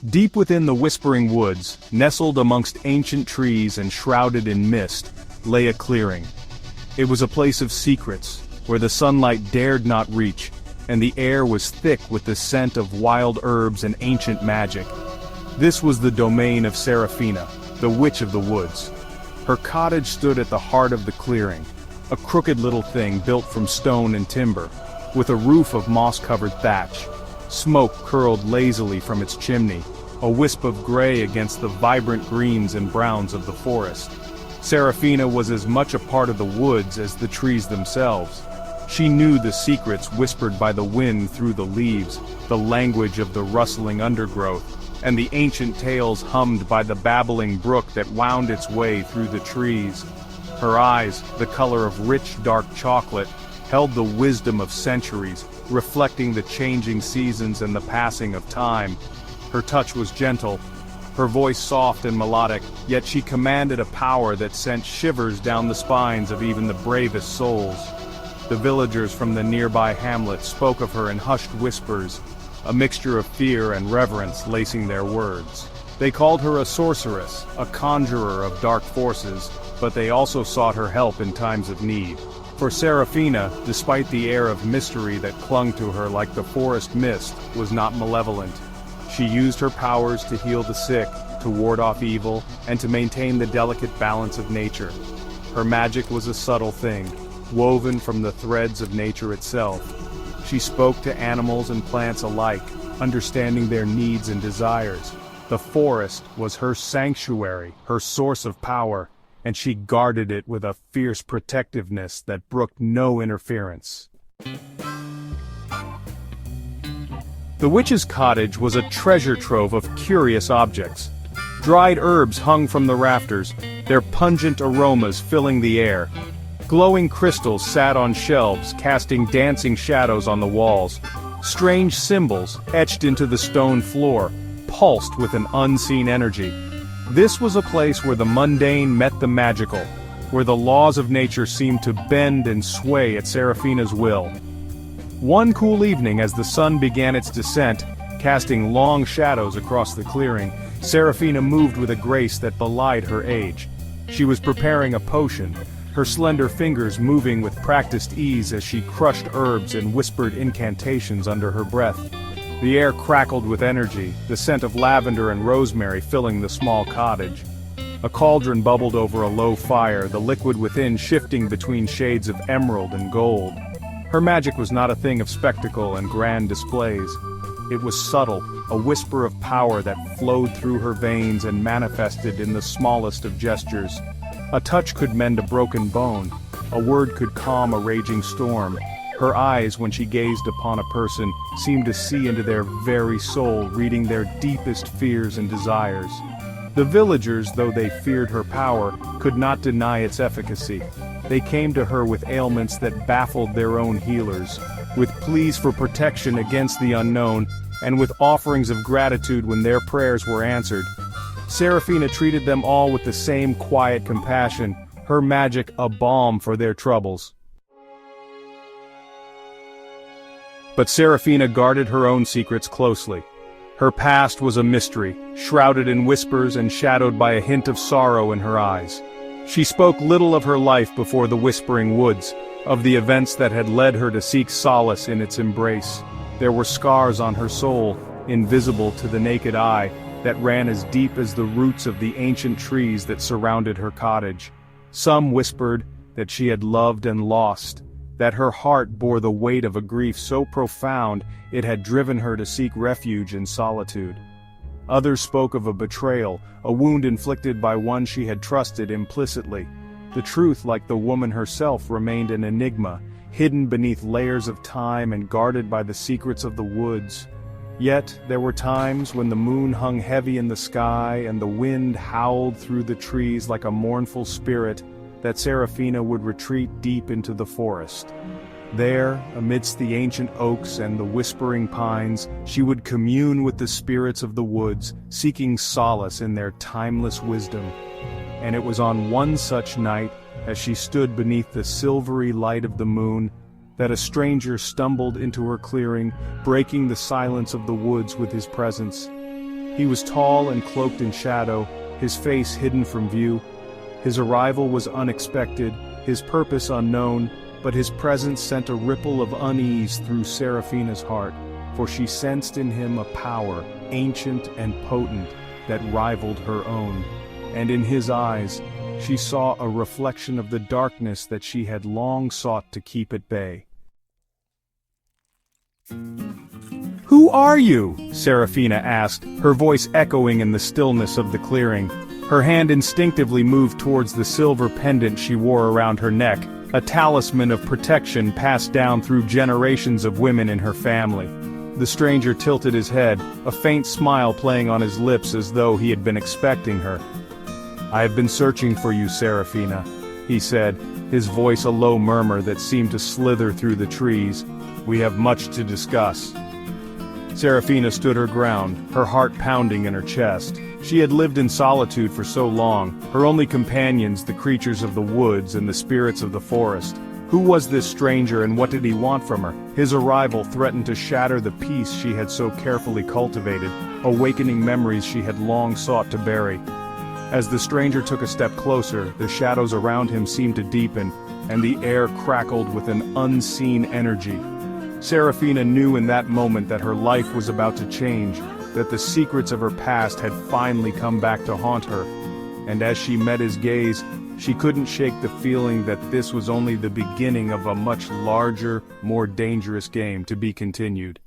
Deep within the Whispering Woods, nestled amongst ancient trees and shrouded in mist, lay a clearing. It was a place of secrets, where the sunlight dared not reach, and the air was thick with the scent of wild herbs and ancient magic. This was the domain of Seraphina, the Witch of the Woods. Her cottage stood at the heart of the clearing, a crooked little thing built from stone and timber, with a roof of moss-covered thatch. Smoke curled lazily from its chimney, a wisp of gray against the vibrant greens and browns of the forest. Seraphina was as much a part of the woods as the trees themselves. She knew the secrets whispered by the wind through the leaves, the language of the rustling undergrowth, and the ancient tales hummed by the babbling brook that wound its way through the trees. Her eyes, the color of rich dark chocolate, held the wisdom of centuries, reflecting the changing seasons and the passing of time. Her touch was gentle, her voice soft and melodic, yet she commanded a power that sent shivers down the spines of even the bravest souls. The villagers from the nearby hamlet spoke of her in hushed whispers, a mixture of fear and reverence lacing their words. They called her a sorceress, a conjurer of dark forces, but they also sought her help in times of need. For Seraphina, despite the air of mystery that clung to her like the forest mist, was not malevolent. She used her powers to heal the sick, to ward off evil, and to maintain the delicate balance of nature. Her magic was a subtle thing, woven from the threads of nature itself. She spoke to animals and plants alike, understanding their needs and desires. The forest was her sanctuary, her source of power, and she guarded it with a fierce protectiveness that brooked no interference. The witch's cottage was a treasure trove of curious objects. Dried herbs hung from the rafters, their pungent aromas filling the air. Glowing crystals sat on shelves, casting dancing shadows on the walls. Strange symbols, etched into the stone floor, pulsed with an unseen energy. This was a place where the mundane met the magical, where the laws of nature seemed to bend and sway at Seraphina's will. One cool evening, as the sun began its descent, casting long shadows across the clearing, Seraphina moved with a grace that belied her age. She was preparing a potion, her slender fingers moving with practiced ease as she crushed herbs and whispered incantations under her breath. The air crackled with energy, the scent of lavender and rosemary filling the small cottage. A cauldron bubbled over a low fire, the liquid within shifting between shades of emerald and gold. Her magic was not a thing of spectacle and grand displays. It was subtle, a whisper of power that flowed through her veins and manifested in the smallest of gestures. A touch could mend a broken bone, a word could calm a raging storm. Her eyes, when she gazed upon a person, seemed to see into their very soul, reading their deepest fears and desires. The villagers, though they feared her power, could not deny its efficacy. They came to her with ailments that baffled their own healers, with pleas for protection against the unknown, and with offerings of gratitude when their prayers were answered. Seraphina treated them all with the same quiet compassion, her magic a balm for their troubles. But Seraphina guarded her own secrets closely. Her past was a mystery, shrouded in whispers and shadowed by a hint of sorrow in her eyes. She spoke little of her life before the Whispering Woods, of the events that had led her to seek solace in its embrace. There were scars on her soul, invisible to the naked eye, that ran as deep as the roots of the ancient trees that surrounded her cottage. Some whispered that she had loved and lost, that her heart bore the weight of a grief so profound it had driven her to seek refuge in solitude. Others spoke of a betrayal, a wound inflicted by one she had trusted implicitly. The truth, like the woman herself, remained an enigma, hidden beneath layers of time and guarded by the secrets of the woods. Yet there were times when the moon hung heavy in the sky and the wind howled through the trees like a mournful spirit, that Seraphina would retreat deep into the forest. There, amidst the ancient oaks and the whispering pines, she would commune with the spirits of the woods, seeking solace in their timeless wisdom. And it was on one such night, as she stood beneath the silvery light of the moon, that a stranger stumbled into her clearing, breaking the silence of the woods with his presence. He was tall and cloaked in shadow, his face hidden from view. His arrival was unexpected, his purpose unknown, but his presence sent a ripple of unease through Seraphina's heart, for she sensed in him a power, ancient and potent, that rivaled her own. And in his eyes, she saw a reflection of the darkness that she had long sought to keep at bay. "Who are you?" Seraphina asked, her voice echoing in the stillness of the clearing. Her hand instinctively moved towards the silver pendant she wore around her neck, a talisman of protection passed down through generations of women in her family. The stranger tilted his head, a faint smile playing on his lips as though he had been expecting her. "I have been searching for you, Seraphina," he said, his voice a low murmur that seemed to slither through the trees. "We have much to discuss." Seraphina stood her ground, her heart pounding in her chest. She had lived in solitude for so long, her only companions the creatures of the woods and the spirits of the forest. Who was this stranger and what did he want from her? His arrival threatened to shatter the peace she had so carefully cultivated, awakening memories she had long sought to bury. As the stranger took a step closer, the shadows around him seemed to deepen, and the air crackled with an unseen energy. Seraphina knew in that moment that her life was about to change, that the secrets of her past had finally come back to haunt her. And as she met his gaze, she couldn't shake the feeling that this was only the beginning of a much larger, more dangerous game to be continued.